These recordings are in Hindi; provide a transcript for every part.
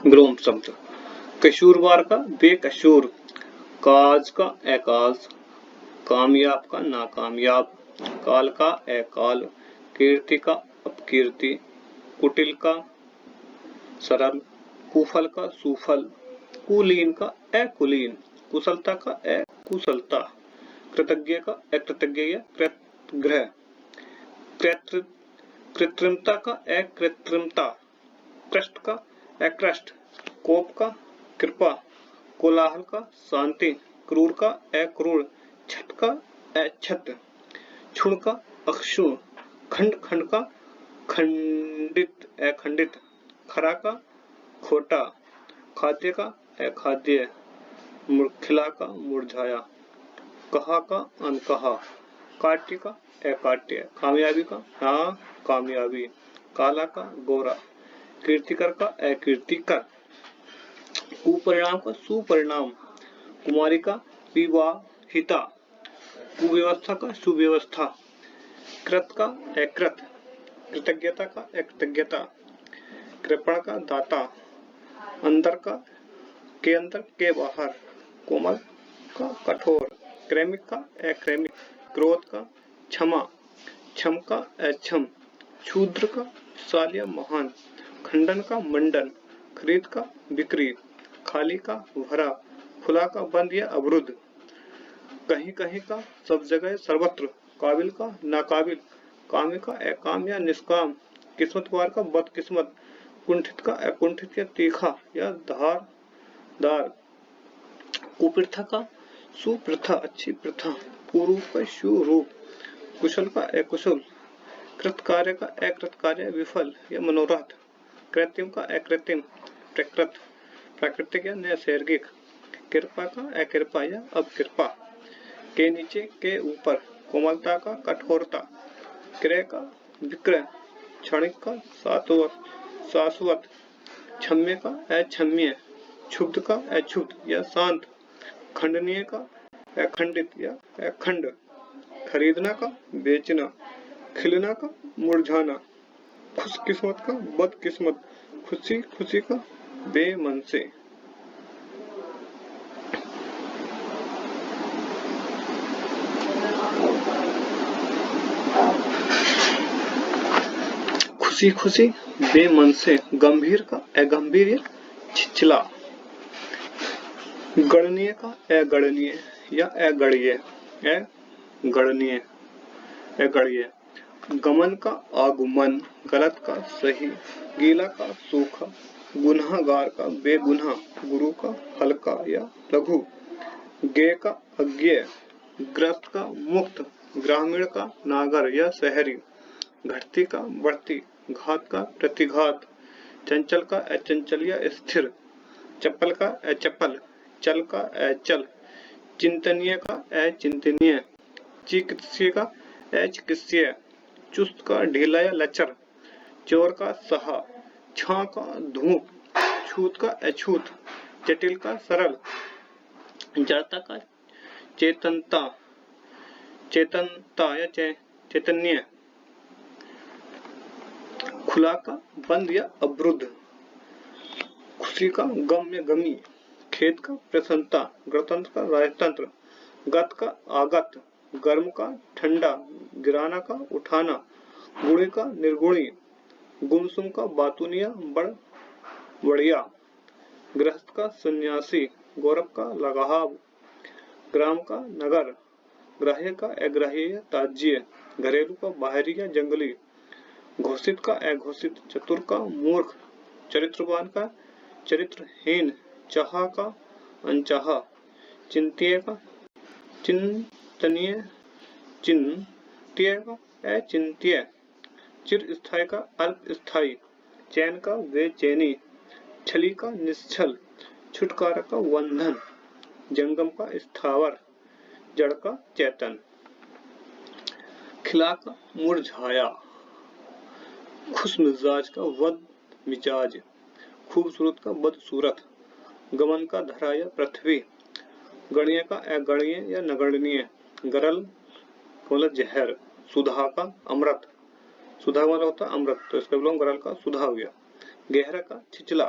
विलोम शब्द। कसूरवार का बेकसूर, काज का अकाज, कामयाब का नाकामयाब, काल का अकाल, कीर्ति का अपकीर्ति, कुटिल का सरल, कुफल का सुफल, कुलीन का अकुलीन, कुशलता का अकुशलता, कृतज्ञ का अकृतज्ञ या कृतघ्न, कृत्रिमता का अकृत्रिमता, कृष्ट का अकृष्ट, कोप का कृपा, कोलाहल का शांति, क्रूर का अक्रूर, छठ का अछत, क्षुण का अक्षुण, खंड खंड का खंडित अखंडित, खरा का खोटा, खाद्य का अखाद्य, खिला का मुरझाया, कहा का अनकहा, काट्य का अकाट्य, कामयाबी का नाकामयाबी, काला का गोरा, कीर्तिकर का अकीर्तिकर, कुपरिणाम का सुपरिणाम, कुमारी का विवाहिता, कुव्यवस्था का सुव्यवस्था, कृत का अकृत, कृतज्ञता का अकृतज्ञता, कृपण का दाता, अंदर का के अंदर के बाहर, कोमल का कठोर, क्रैमिक का अक्रैमिक, क्रोध का क्षमा, क्षम का अक्षम, शूद्र का विशाल या महान, खंडन का मंडन, खरीद का बिक्री, खाली का भरा, खुला का बंद या अवरुद्ध, कहीं कहीं का सब जगह सर्वत्र, काबिल का नाकाबिल, कामी का अकाम या निष्काम, किस्मतवार का बदकिस्मत, कुंठित का अकुंठित या तीखा या धारदार, कुप्रथा का सुप्रथा अच्छी प्रथा, कुरूप का सुरूप, कुशल का अकुशल, कृतकार्य का अकृतकार्य विफल या मनोरथ, कृत्रिम का अकृत्रिम, प्रकृत प्राकृतिक या नैसर्गिक, कृपा का अकृपा या अपकृपा, के नीचे के ऊपर, कोमलता का कठोरता, क्रय का विक्रय, क्षणिक का शाश्वत, क्षम्य का अक्षम्य, क्षुब्ध का अक्षुब्ध या शांत, खंडनीय का अखंडित या अखंड, खरीदना का बेचना, खिलना का मुरझाना, खुशकिस्मत का बदकिस्मत, खुशी खुशी का बेमन से। खुशी खुशी बेमन से, गंभीर का अगंभीर या छिछला, गणनीय का अगणनीय या अगणीय, अगणनीय अगणीय, गमन का आगमन, गलत का सही, गीला का सूखा, गुनहगार का बेगुनाह, गुरु का हल्का या लघु, गे का अज्ञेय, ग्रस्त का मुक्त, ग्रामीण का नागर या शहरी, घटती का बढ़ती, घात का प्रतिघात, चंचल का अचंचल या स्थिर, चप्पल का अचप्पल, चल का अचल, चिंतनीय का अचिंतनीय, चिकित्सीय का अचिकित्सीय, चुस्त का ढीला या लचर, चोर का सहा, छा का धूप, छूत का अछूत, जटिल का सरल, जड़ता का चेतनता, चेतनता या चैतन्य, खुला का बंद या अवरुद्ध, खुशी का गम या गमी, खेत का प्रसन्नता, गणतंत्र का राजतंत्र, गत का आगत, गर्म का ठंडा, गिराना का उठाना, गुणी का निर्गुणी, गुमसुम का बातुनिया बढ़िया, गृहस्थ का सन्यासी, गौरव का लगाव, ग्राम का नगर, ग्राह्य का अग्राह्य या ताज्य, घरेलू का बाहरी या जंगली, घोषित का अघोषित, चतुर का मूर्ख, चरित्रवान का चरित्रहीन, चाहा का अनचाहा, चिंत्य का चिंतनीय, चिंत्य का अचिंत्य, चिर स्थायी का अल्प स्थायी, चैन का बेचैनी, छली का निश्चल, छुटकारा का बंधन, जंगम का स्थावर, जड़ का चेतन, खिला का मुरझाया, खुश मिजाज का वद मिजाज, खूबसूरत का बदसूरत, गमन का धरा या पृथ्वी, गणीय का अगणीय या नगणनीय, गरल मतलब जहर, सुधा का अमृत, सुधा वाला होता अमृत, तो इसका विलोम गरल का सुधा हो गया, गहरा का छिचला,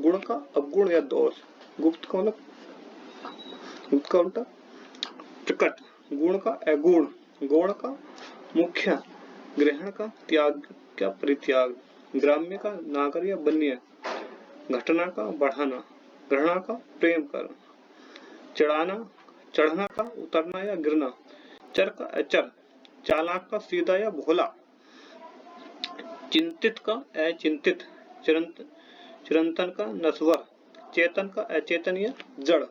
गुण का अवगुण या दोष, गुप्त का मतलब गुप्त का उल्टा प्रकट, गुण का अगुण, गौण का मुख्य, ग्रहण का त्याग का परित्याग, ग्राम्य का नागर या वन्य, घटना का बढ़ाना, ग्रहणा का प्रेम कर, चढ़ाना चढ़ना का उतरना या गिरना, चर का अचर, चालाक का सीधा या भोला, चिंतित का अचिंतित, चिरंतन का नश्वर, चेतन का अचेतन या जड़,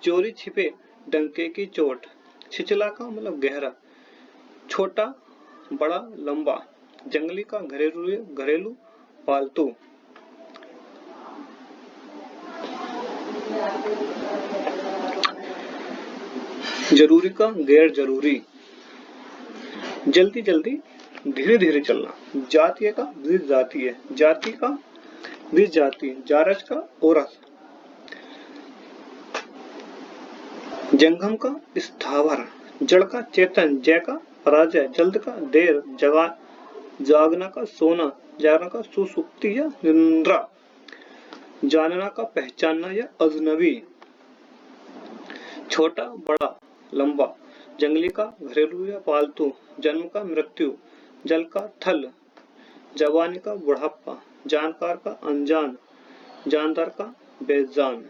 चोरी छिपे डंके की चोट, छिचला का मतलब गहरा, छोटा बड़ा लंबा, जंगली का घरेलू पालतू। जरूरी का गैर जरूरी, जल्दी जल्दी धीरे धीरे चलना, जातीय का द्विज जातीय, जाति का द्विज जाति, जारस का ओरस, जंगम का स्थावर, जड़ का चेतन, जय का पराजय, जल्द का देर, जागना का सोना, जागना का सुसुप्ति या निद्रा, जानना का पहचानना या अजनबी, छोटा बड़ा लंबा, जंगली का घरेलू या पालतू, जन्म का मृत्यु, जल का थल, जवानी का बुढ़ापा, जानकार का अनजान, जानदार का बेजान।